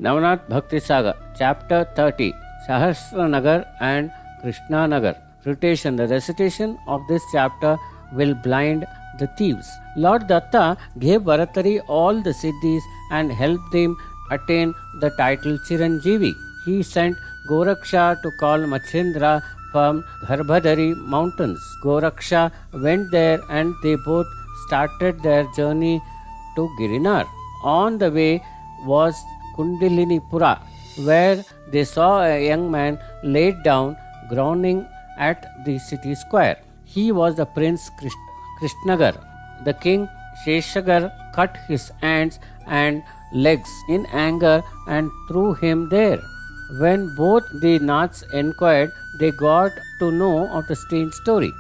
Navnath Bakthisagar, Chapter 30, Sahasranagar and Krishnanagar. Citation: the recitation of this chapter will blind the thieves. Lord Datta gave Bharatari all the siddhis and helped them attain the title Chiranjeevi. He sent Goraksha to call Machendra from Garbhadari mountains. Goraksha went there and they both started their journey to Girinar. On the way was Kundalinipura, where they saw a young man laid down, groaning at the city square. He was the Prince Krishnanagar. The king Sheshagar cut his hands and legs in anger and threw him there. When both the Naths inquired, they got to know of the strange story.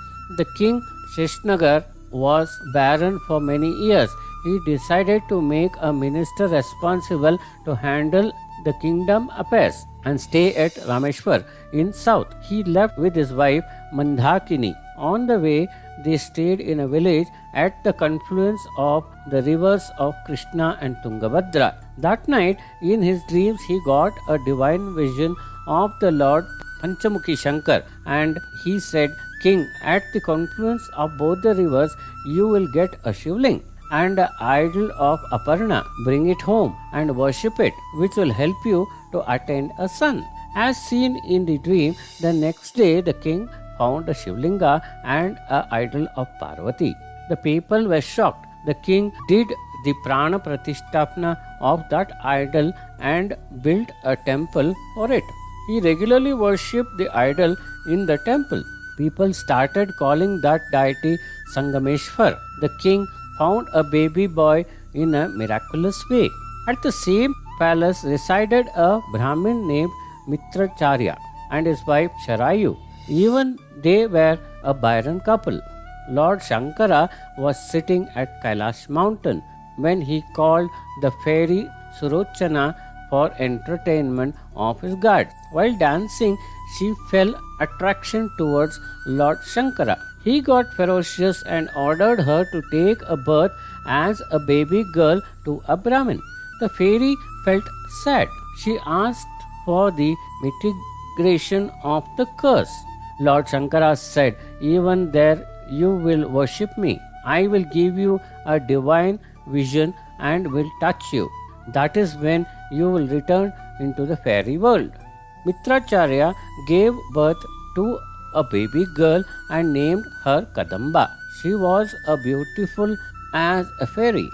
The king Sheshagar was barren for many years. He decided to make a minister responsible to handle the kingdom affairs and stay at Rameshwar in south. He left with his wife Mandakini. On the way, they stayed in a village at the confluence of the rivers of Krishna and Tungabhadra. That night, in his dreams, he got a divine vision of the Lord Panchamukhi Shankar, and he said, "King, at the confluence of both the rivers, you will get a shivling and an idol of Aparna. Bring it home and worship it, which will help you to attain a son." As seen in the dream, the next day the king found a Shivlinga and an idol of Parvati. The people were shocked. The king did the Prana Pratisthapana of that idol and built a temple for it. He regularly worshipped the idol in the temple. People started calling that deity Sangameshwar. The king found a baby boy in a miraculous way. At the same palace resided a Brahmin named Mitracharya and his wife Sharayu. Even they were a barren couple. Lord Shankara was sitting at Kailash mountain when he called the fairy Surochana for entertainment of his guards. While dancing, she felt attraction towards Lord Shankara. He got ferocious and ordered her to take a birth as a baby girl to a Brahmin. The fairy felt sad. She asked for the mitigation of the curse. Lord Shankara said, "Even there you will worship me. I will give you a divine vision and will touch you. That is when you will return into the fairy world." Mitracharya gave birth to a baby girl and named her Kadamba. She was as beautiful as a fairy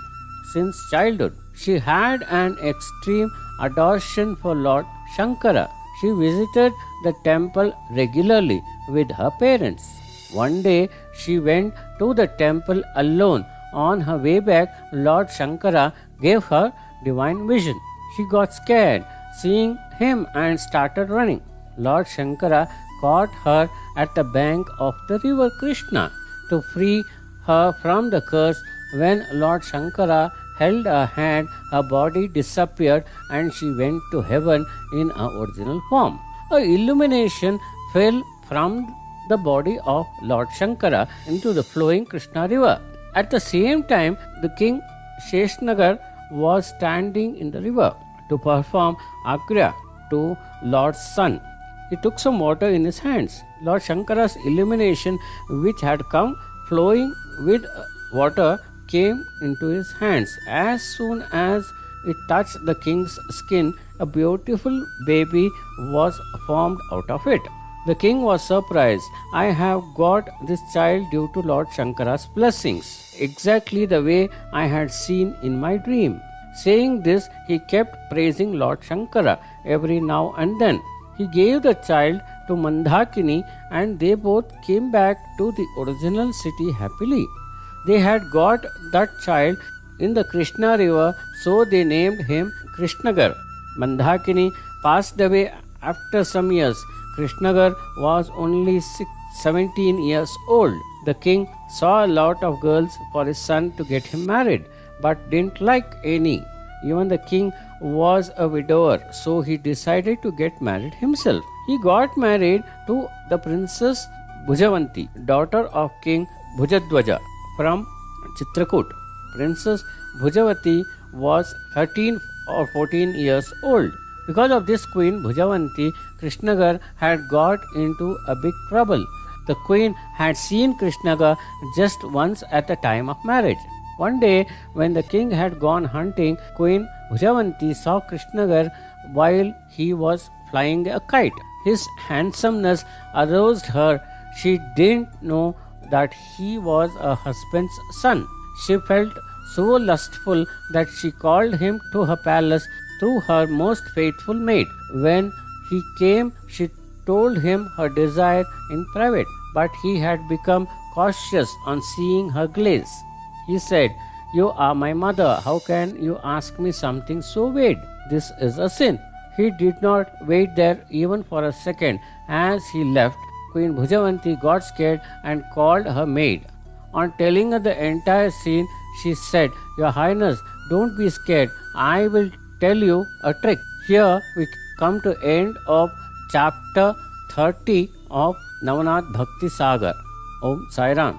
since childhood. She had an extreme adoration for Lord Shankara. She visited the temple regularly with her parents. One day she went to the temple alone. On her way back, Lord Shankara gave her divine vision. She got scared seeing him and started running. Lord Shankara caught her at the bank of the river Krishna. To free her from the curse, when Lord Shankara held her hand, her body disappeared and she went to heaven in her original form. A illumination fell from the body of Lord Shankara into the flowing Krishna river. At the same time, the king Sheshnagar was standing in the river to perform Agya to Lord's son. He took some water in his hands. Lord Shankara's illumination, which had come flowing with water, came into his hands. As soon as it touched the king's skin, a beautiful baby was formed out of it. The king was surprised. "I have got this child due to Lord Shankara's blessings, exactly the way I had seen in my dream." Saying this, he kept praising Lord Shankara every now and then. He gave the child to Mandakini and they both came back to the original city happily. They had got that child in the Krishna river, so they named him Krishnagar. Mandakini passed away after some years. Krishnagar was only 17 years old. The king saw a lot of girls for his son to get him married, but didn't like any. Even the king was a widower, so he decided to get married himself. He got married to the princess Bhujavanti, daughter of King Bhujadwaja from Chitrakoot. Princess Bhujavati was 13 or 14 years old. Because of this, Queen Bhujavanti Krishnagar had got into a big trouble. The queen had seen Krishnagar just once at the time of marriage. One day, when the king had gone hunting, Queen Bhujavanti saw Krishnagar while he was flying a kite. His handsomeness aroused her. She didn't know that he was a husband's son. She felt so lustful that she called him to her palace through her most faithful maid. When he came, she told him her desire in private, but he had become cautious on seeing her glaze. He said, "You are my mother. How can you ask me something so vague? This is a sin." He did not wait there even for a second. As he left, Queen Bhujavanti got scared and called her maid. On telling her the entire scene, she said, "Your Highness, don't be scared. I will tell you a trick." Here we come to end of chapter 30 of Navnath Bakthisagar. Om Sai Ram.